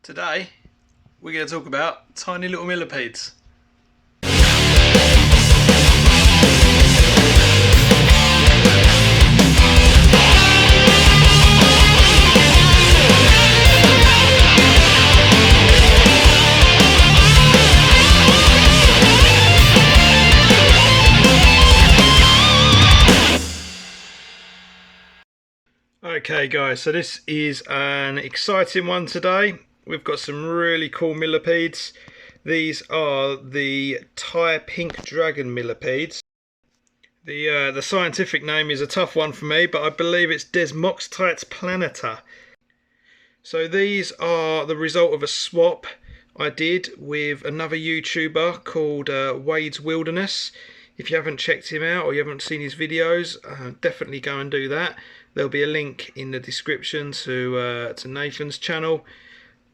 Today we're going to talk about tiny little millipedes. Okay guys, so this is an exciting one today. We've got some really cool millipedes. These are the Thai pink dragon millipedes. The scientific name is a tough one for me, but I believe it's Desmoxytes planata. So these are the result of a swap I did with another YouTuber called Wade's Wilderness. If you haven't checked him out or you haven't seen his videos, definitely go and do that. There'll be a link in the description to Nathan's channel.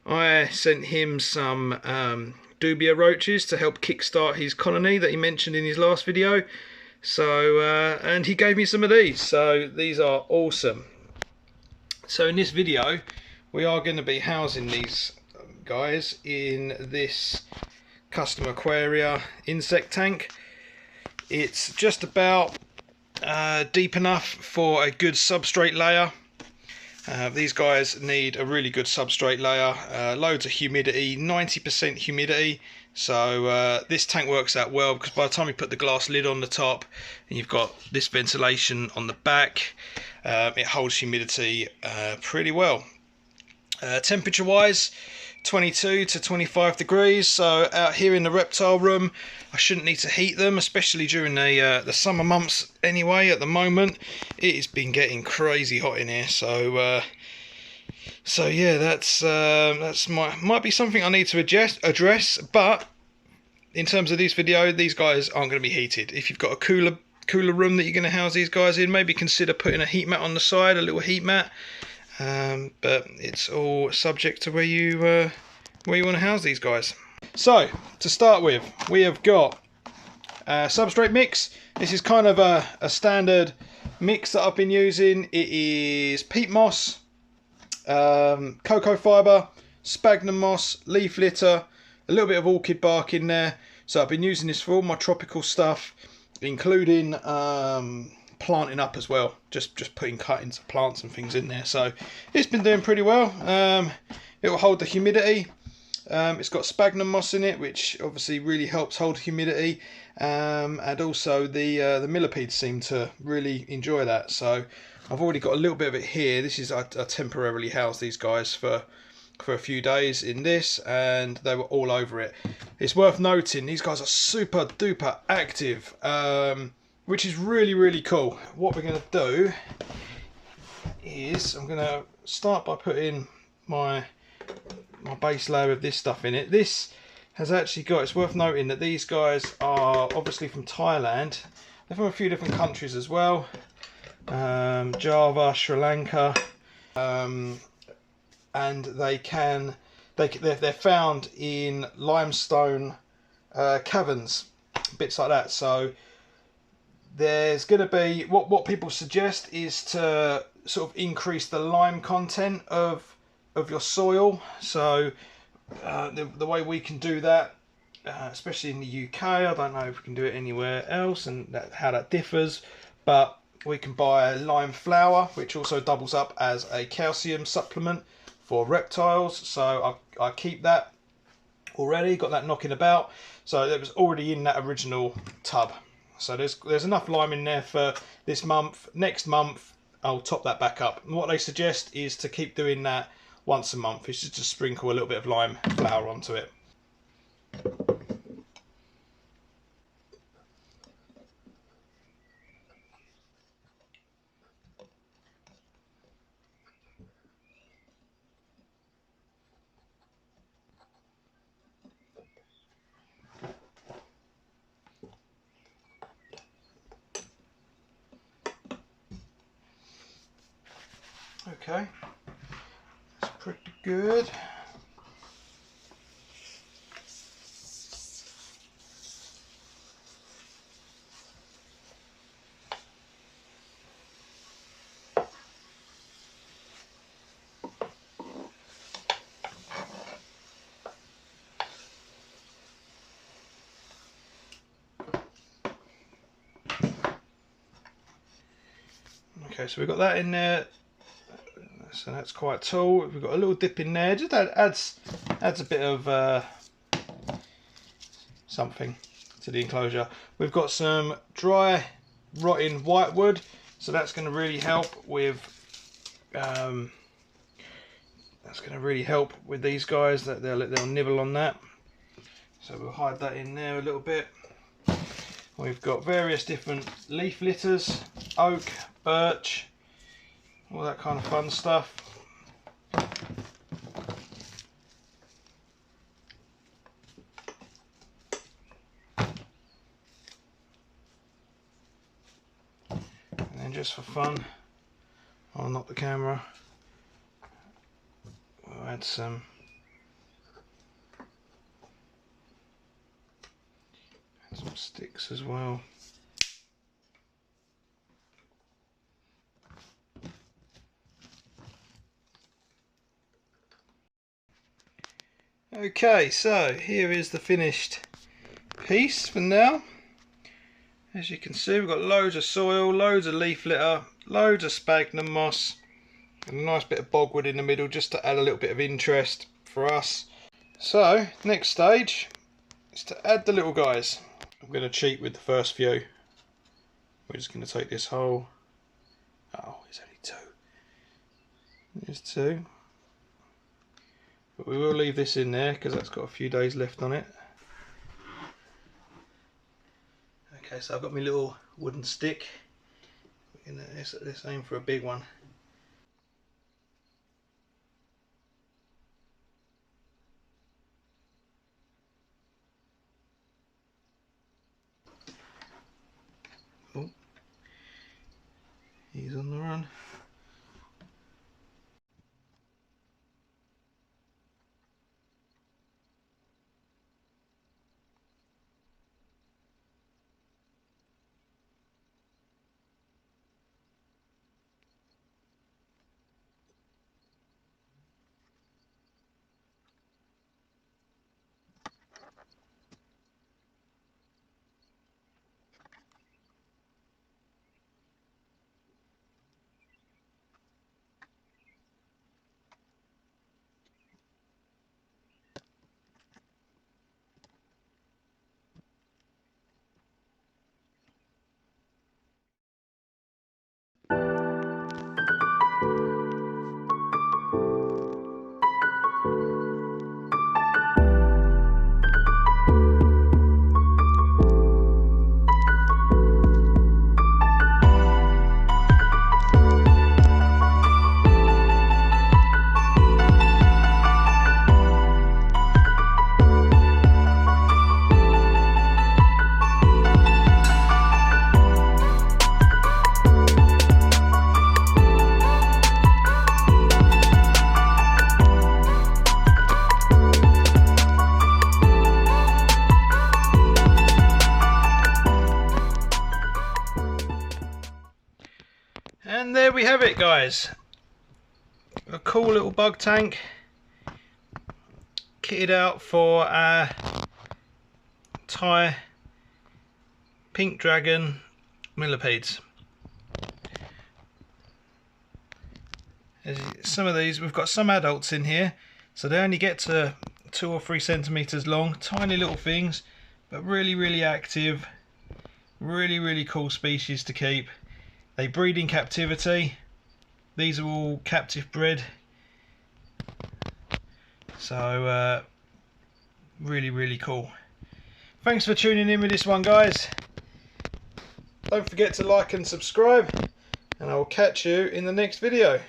I sent him some dubia roaches to help kickstart his colony that he mentioned in his last video. So and he gave me some of these. So these are awesome. So in this video, we are going to be housing these guys in this custom aquaria insect tank. It's just about deep enough for a good substrate layer. These guys need a really good substrate layer, loads of humidity, 90% humidity. So this tank works out well because by the time you put the glass lid on the top and you've got this ventilation on the back, it holds humidity pretty well. Temperature wise, 22 to 25 degrees. So out here in the reptile room, I shouldn't need to heat them, especially during the summer months. Anyway, at the moment it has been getting crazy hot in here. So yeah, that's might be something I need to address. But in terms of this video, these guys aren't going to be heated. If you've got a cooler room that you're going to house these guys in, maybe consider putting a heat mat on the side, a little heat mat. But it's all subject to where you want to house these guys. So to start with, we have got a substrate mix. This is kind of a standard mix that I've been using. It is peat moss, cocoa fibre, sphagnum moss, leaf litter, a little bit of orchid bark in there. So I've been using this for all my tropical stuff, including planting up as well, just putting cuttings of plants and things in there. So it's been doing pretty well. It will hold the humidity. It's got sphagnum moss in it, which obviously really helps hold humidity, and also the millipedes seem to really enjoy that. So I've already got a little bit of it here. This is I temporarily housed these guys for a few days in this, and they were all over it. It's worth noting these guys are super duper active, which is really cool. What we're going to do is I'm going to start by putting my base layer of this stuff in it. This has actually got, it's worth noting that these guys are obviously from Thailand. They're from a few different countries as well, Java, Sri Lanka, and they're found in limestone caverns, bits like that. So there's going to be, what people suggest is to sort of increase the lime content of your soil. So the way we can do that, especially in the UK, I don't know if we can do it anywhere else and how that differs, but we can buy lime flour, which also doubles up as a calcium supplement for reptiles. So I keep that already, got that knocking about. So it was already in that original tub. So there's enough lime in there for this month. Next month I'll top that back up. And what they suggest is to keep doing that once a month. It's just to sprinkle a little bit of lime flour onto it. Okay, that's pretty good. Okay, so we've got that in there. So that's quite tall. We've got a little dip in there. Just adds a bit of something to the enclosure. We've got some dry rotting whitewood, so that's going to really help with these guys. That they'll nibble on that. So we'll hide that in there a little bit. We've got various different leaf litters, oak, birch, all that kind of fun stuff. And then just for fun, I'll knock the camera. We'll add some sticks as well. Okay, so here is the finished piece for now. As you can see, we've got loads of soil, loads of leaf litter, loads of sphagnum moss, and a nice bit of bogwood in the middle just to add a little bit of interest for us. So, next stage is to add the little guys. I'm going to cheat with the first few. We're just going to take this whole... Oh, there's only two. There's two. But we will leave this in there because that's got a few days left on it. Okay, so I've got my little wooden stick. Let's aim for a big one. Oh, he's on the run. And there we have it, guys. A cool little bug tank kitted out for our Thai pink dragon millipedes. Some of these, we've got some adults in here, so they only get to 2 or 3 centimeters long. Tiny little things, but really active. Really cool species to keep. They breed in captivity. These are all captive bred. So really cool. Thanks for tuning in with this one, guys. Don't forget to like and subscribe, and I will catch you in the next video.